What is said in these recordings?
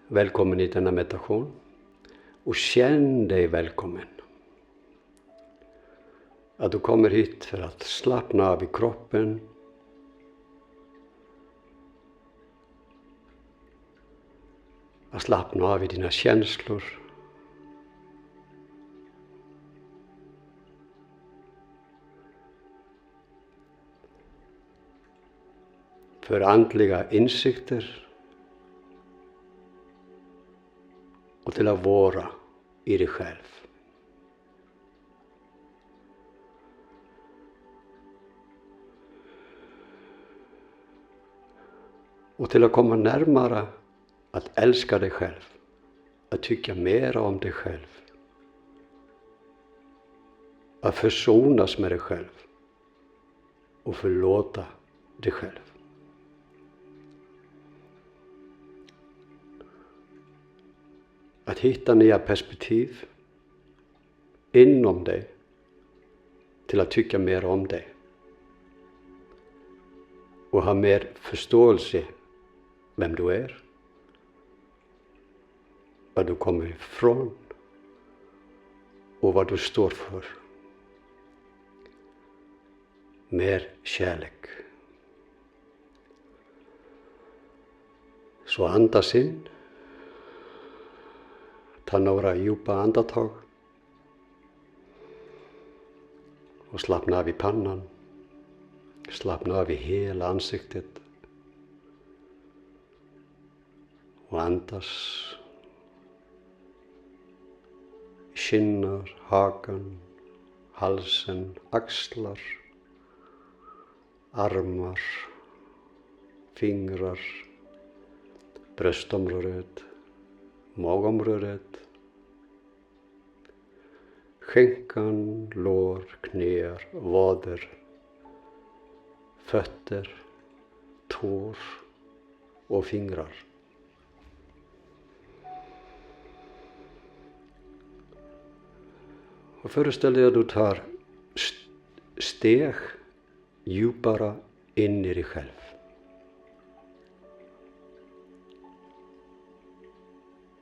Välkommen i denna meditation och känn dig välkommen. Att du kommer hit för att slappna av i kroppen. Att slappna av i dina känslor. För andliga insikter. Och till att vara i dig själv. Och till att komma närmare att älska dig själv. Att tycka mer om dig själv. Att försonas med dig själv. Och förlåta dig själv. Att hitta nya perspektiv inom dig till att tycka mer om dig. Och ha mer förståelse vem du är. Vad du kommer ifrån. Och vad du står för. Mer kärlek. Så andas in. Ta några djupa andetag. Och slappna av i pannan. Slappna av i hela ansiktet. Och andas. Kinnar, hakan, halsen, axlar, armar, fingrar, bröstområdet, magområdet, skinkan, lår, knäar, vader, fötter, tår och fingrar. Och föreställ dig att du tar steg djupare in i dig själv.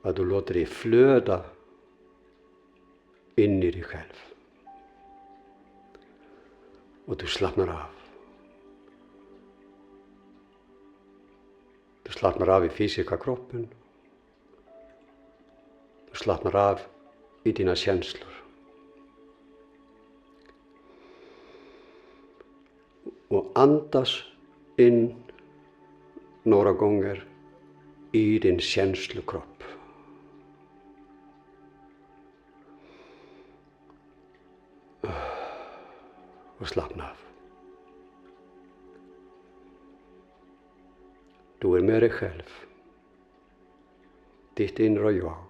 Att du låter dig flöda in i dig själv. Och du slappnar av. Du slappnar av i fysiska kroppen. Du slappnar av i dina känslor. Och andas in några gånger i din känslokropp. Och slappna av. Du är med dig själv. Ditt inre jag.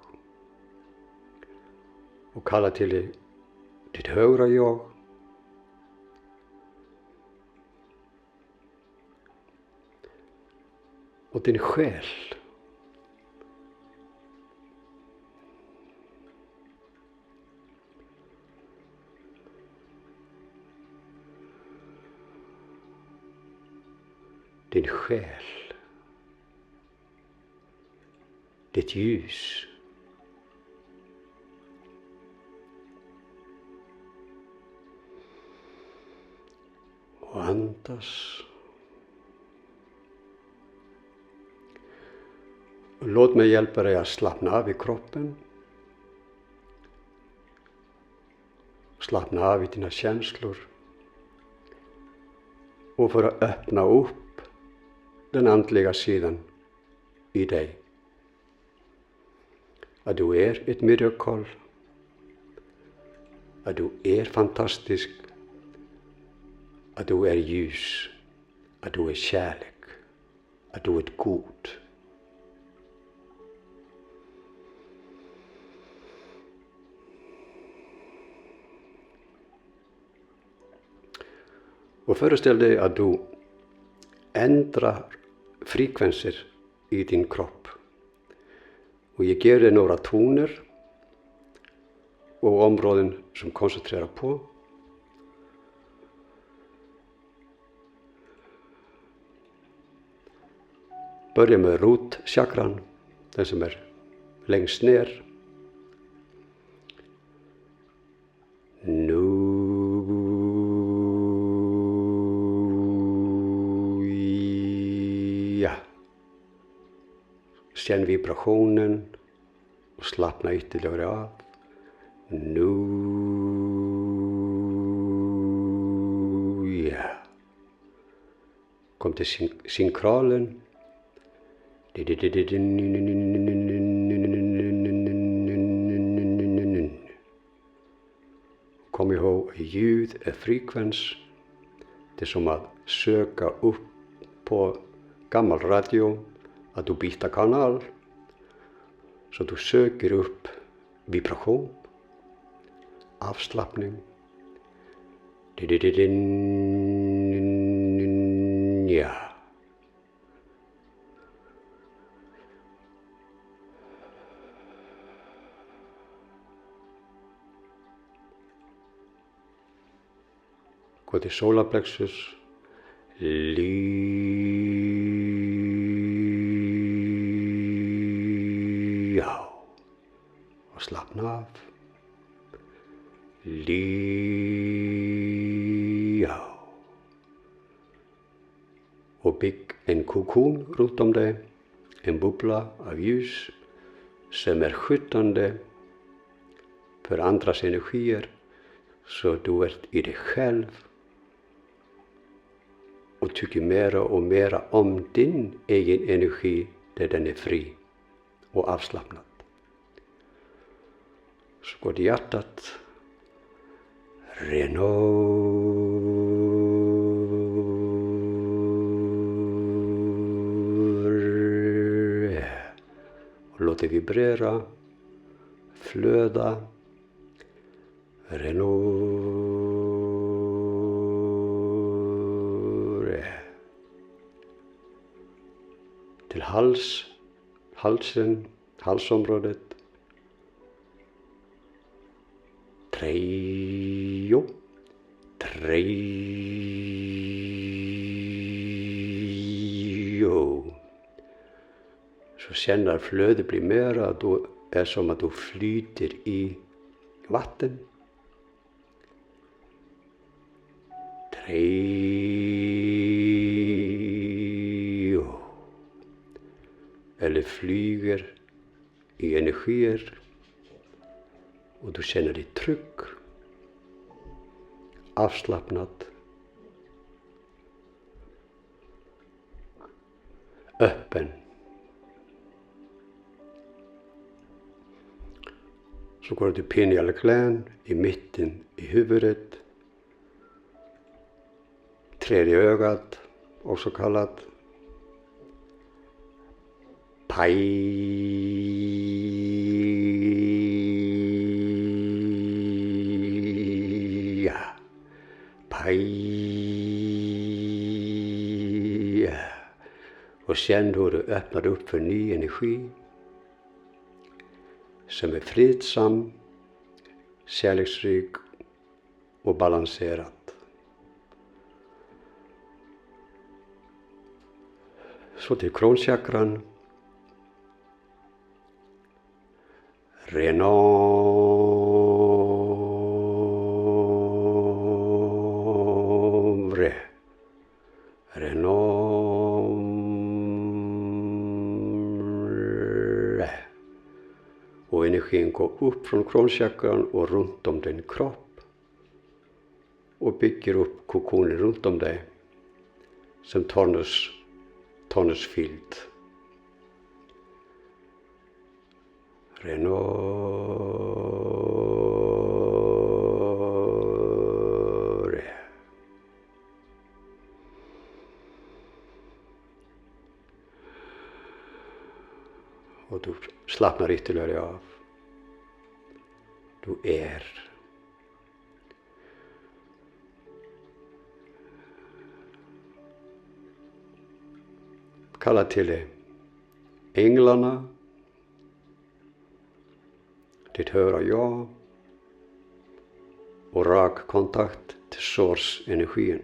Och kalla till dig ditt högra jag. Och din själ. Din själ. Ditt ljus. Och andas. Låt mig hjälpa dig att slappna av i kroppen. Slappna av i dina känslor. Och för att öppna upp den andliga sidan i dig. Att du är ett mirakel. Att du är fantastisk. Att du är ljus. Att du är kärlek. Att du är god. Och föreställ dig att du ändrar frekvenser i din kropp. Och jag ger dig några toner och områden som koncentrerar på. börja med rotchakran, den som längst ner. Ja. Känn vibrationen och slappna ytterligare av. Ja. Kom till synkralen. Kom ihåg, ljud är frekvens. Det är som att söka upp på gammal radio, att du byter kanal. Så du söker upp vibration, avslappning. Ja. Gå till solarplexus. Ja. Och slappna av. Ja. Och bygg en kokon runt om dig. En bubbla av ljus som är skyddande för andras energier. Så du är i dig själv. Och tycker mera och mera om din egen energi där den är fri och avslappnad. Så går det hjärtat. Och låt det vibrera, flöda. Till halsområdet. Trejo. Så känner flödet blir mera, då är som att du flyter i vatten. Trejo. Eller flyger i energier. Och du känner dig trygg, avslappnad, öppen. Så går du till pineal gland i mitten i huvudet. Tredje ögat, också kallat och känn hur du öppnar upp för ny energi som är fridsam, kärleksrik och balanserad. Så till kronchakran. Och energin går upp från kronchakran och runt om din kropp. Och bygger upp kokonen runt om dig. Som tonusfield. Och du slappnar ytterligare av. Du är. Kalla till dig änglarna. Det höra jag. Och rak kontakt till source-energin.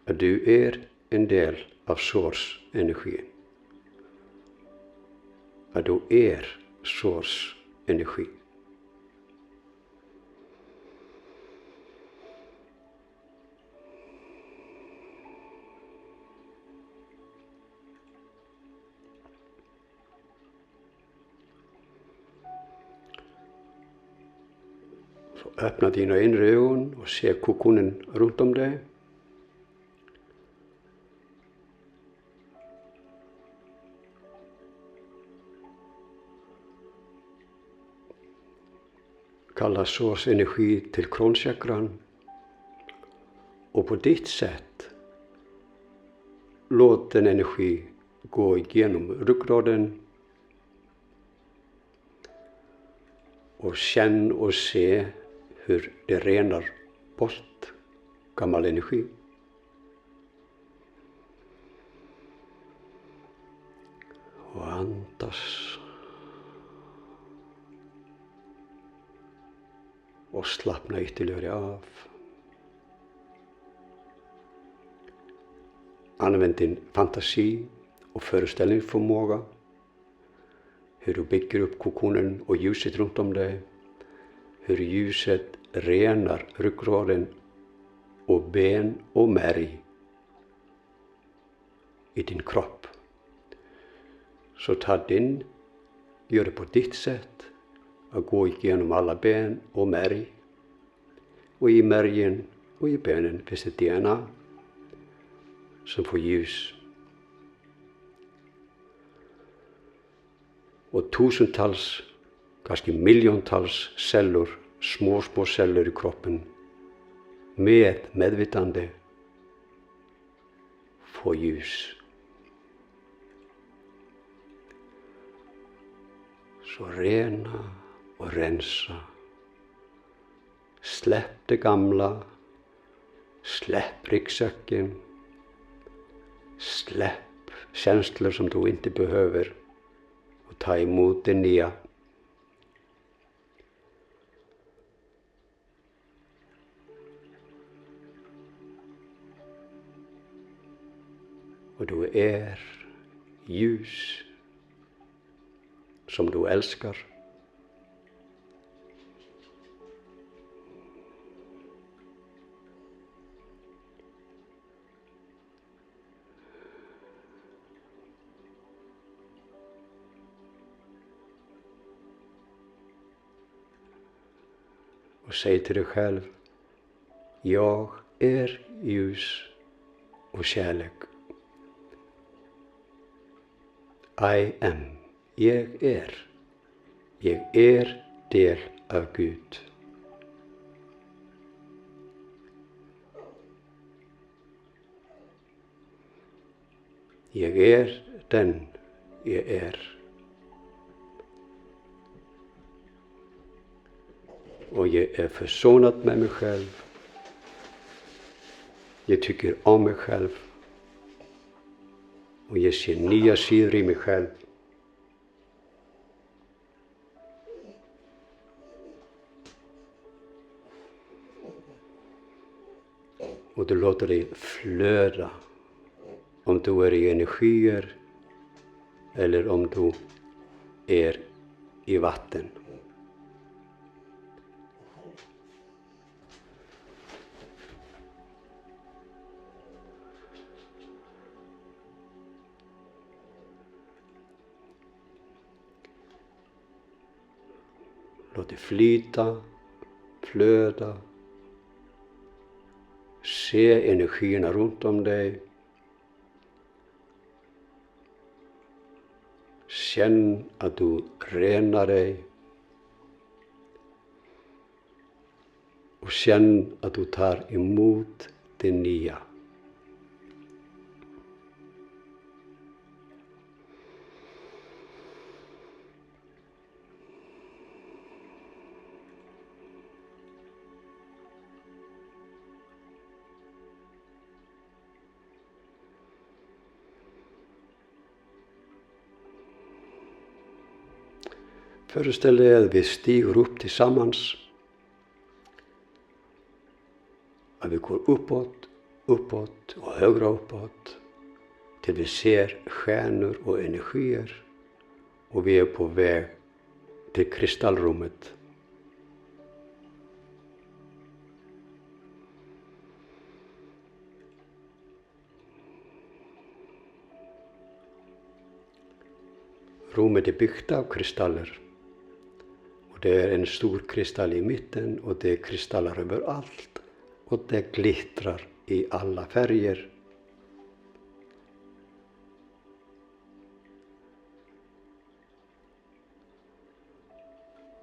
Att du är en del av source-energien. Att du är source-energi. Så öppna dina inre ögon och se kokonen runt om dig. Kalla source-energi till kronchakran. Och på ditt sätt, låt den energi gå igenom ryggraden. Och känn och se hur det renar bort gammal energi. Och andas. Och slappna ytterligare av. Använd din fantasi och föreställningsförmåga. Hur du bygger upp kokonen och ljuset runt om dig. Hur ljuset renar ryggraden och ben och märg i din kropp. Så gör det på ditt sätt. Att gå igenom alla ben och märg. Och i märgen och i benen finns det DNA som får ljus. Och tusentals, kanske miljontals celler, små celler i kroppen med medvetande får ljus. Så rena och rensa. Släpp det gamla. Släpp ryggsäcken. Släpp känslor som du inte behöver. Och ta emot det nya. Och du är ljus som du älskar. Och säg till dig själv, jag är ljus och kärlek. I am. Jag är. Jag är del av Gud. Jag är den jag är. Och jag är försonad med mig själv. Jag tycker om mig själv. Och jag ser nya sidor i mig själv. Och du låter dig flöda. Om du är i energier eller om du är i vatten. Låt det flyta, flöda. Se energierna runt om dig. Känn att du renar dig. Och känn att du tar emot det nya. Föreställ dig att vi stiger upp tillsammans. Att vi går uppåt och högre uppåt. till vi ser stjärnor och energier och vi är på väg till kristallrummet. Rummet är byggt av kristaller. Och det är en stor kristall i mitten och det är kristaller överallt. Och det glittrar i alla färger.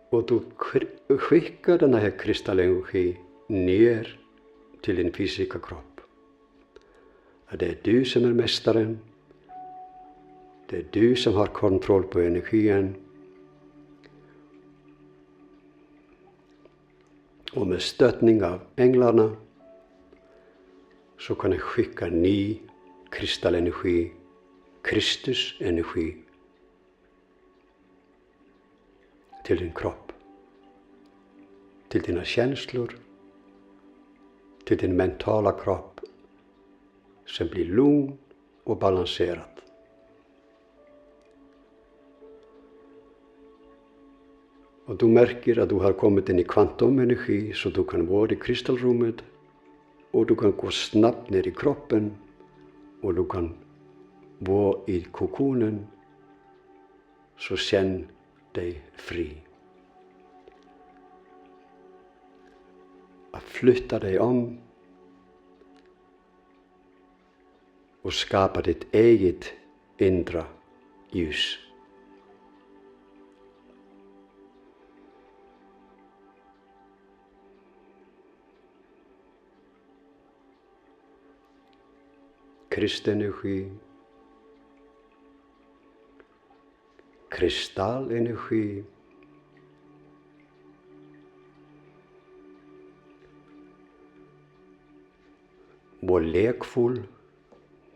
Och du skickar den här kristallenergi ner till din fysiska kropp. Det är du som är mästaren. Det är du som har kontroll på energin. Och med stöttning av änglarna så kan jag skicka ny kristallenergi, Kristusenergi till din kropp, till dina känslor, till din mentala kropp som blir lugn och balanserad. Och du märker att du har kommit in i kvantumenergi så du kan vara i kristallrummet och du kan gå snabbt ner i kroppen och du kan vara i kokonen, så känn dig fri. Att flytta dig om och skapa ditt eget inre ljus. Kristenergi, kristallenergi, var lekfull,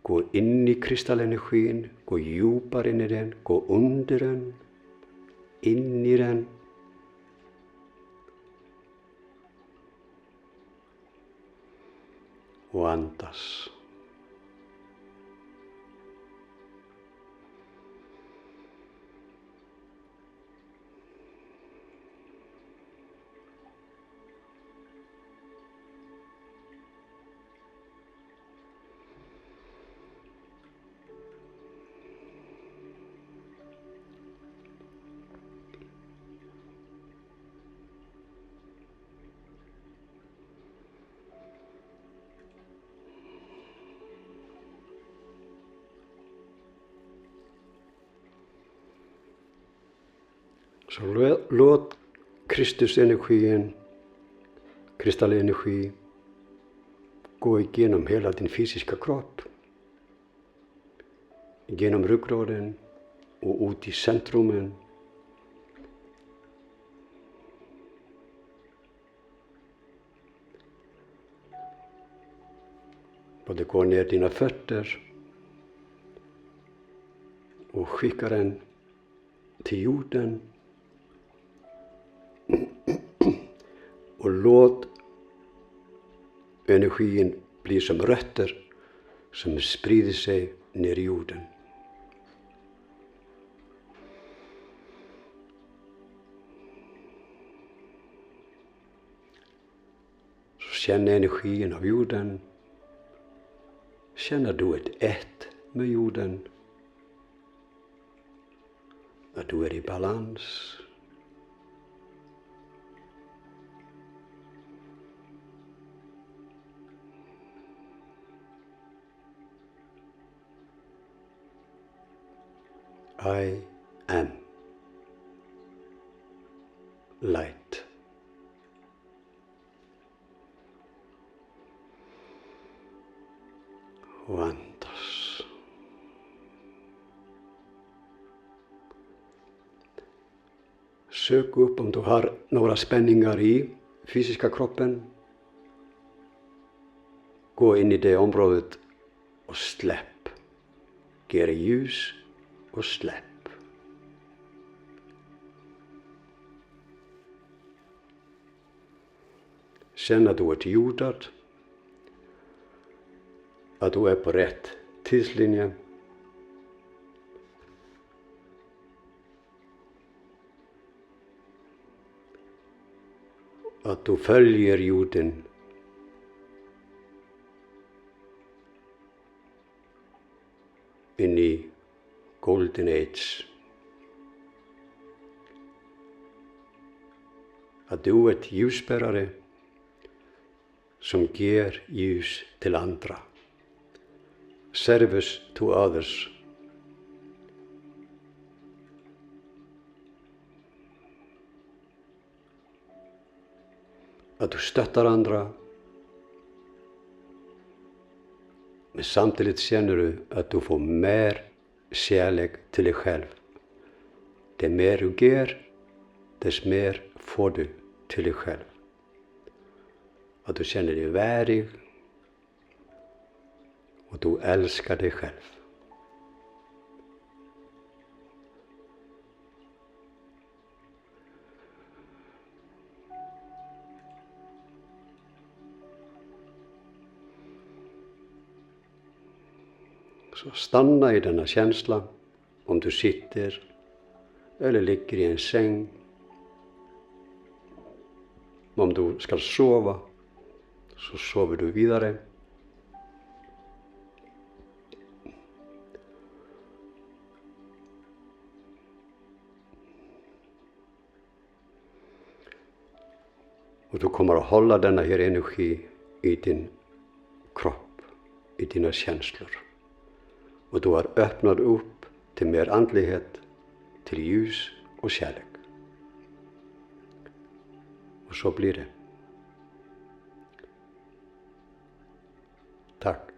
gå in i kristallenergin, gå djupare in i den, gå under den, in i den. Och andas. Så låt Kristusenergin, kristallenergi, gå igenom hela din fysiska kropp. Genom ryggraden och ut i centrumen. Och det går ner dina fötter och skickar den till jorden. Och låt energin bli som rötter som sprider sig ner i jorden. Så känn energin av jorden. Känner du ett med jorden? Att du är i balans. I am light. Och andas. Sök upp om du har några spänningar i fysiska kroppen. Gå in i det området och släpp. Ge det ljus och släpp. Känn att du är jordad. Att du är på rätt tidslinje. att du följer jorden in i Golden Age. Att du är ett ljusbärare som ger ljus till andra. Service to others. Att du stöttar andra. Men samtidigt känner du att du får mer kärlek till dig själv. Det mer du ger, dess mer får du till dig själv. Att du känner dig värdig och du älskar dig själv. Så stanna i denna känsla om du sitter eller ligger i en säng. Om du ska sova så sover du vidare. Och du kommer att hålla denna här energi i din kropp, i dina känslor. Och du har öppnat upp till mer andlighet, till ljus och kärlek. Och så blir det. Tack.